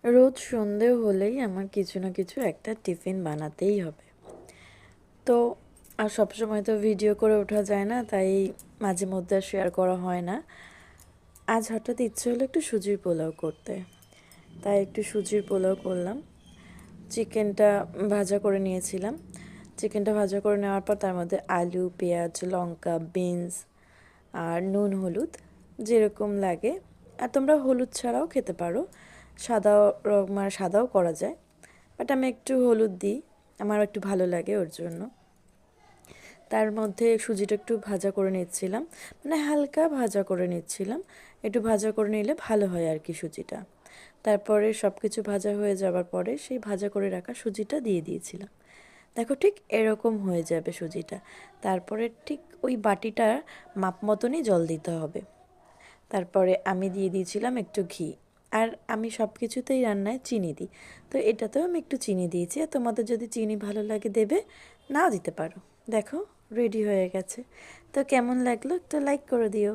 রোজ সন্ধে হলেই আমার কিছু না কিছু একটা টিফিন বানাতেই হবে। তো আর সবসময় তো ভিডিও করে ওঠা যায় না, তাই মাঝে মধ্যে আর শেয়ার করা হয় না। আজ হঠাৎ ইচ্ছে হলো একটু সুজির পোলাও করতে, তাই একটু সুজির পোলাও করলাম। চিকেনটা ভাজা করে নিয়েছিলাম। চিকেনটা ভাজা করে নেওয়ার পর তার মধ্যে আলু, পেঁয়াজ, লঙ্কা, বিনস আর নুন, হলুদ যেরকম লাগে। আর তোমরা হলুদ ছাড়াও খেতে পারো, সাদাও মানে সাদাও করা যায়, বাট আমি একটু হলুদ দিই, আমার একটু ভালো লাগে ওর জন্য। তার মধ্যে সুজিটা একটু ভাজা করে নিচ্ছিলাম, মানে হালকা ভাজা করে নিচ্ছিলাম। একটু ভাজা করে নিলে ভালো হয় আর কি সুজিটা। তারপরে সব কিছু ভাজা হয়ে যাওয়ার পরে সেই ভাজা করে রাখা সুজিটা দিয়ে দিয়েছিলাম। দেখো ঠিক এরকম হয়ে যাবে সুজিটা। তারপরে ঠিক ওই বাটিটার মাপ মতনই জল দিতে হবে। তারপরে আমি দিয়ে দিয়েছিলাম একটু ঘি। আর আমি সব কিছুতেই রান্নায় চিনি দিই, তো এটাতেও আমি একটু চিনি দিয়েছি। আর তোমাদের যদি চিনি ভালো লাগে দেবে, নাও দিতে পারো। দেখো রেডি হয়ে গেছে। তো কেমন লাগলো একটু লাইক করে দিও।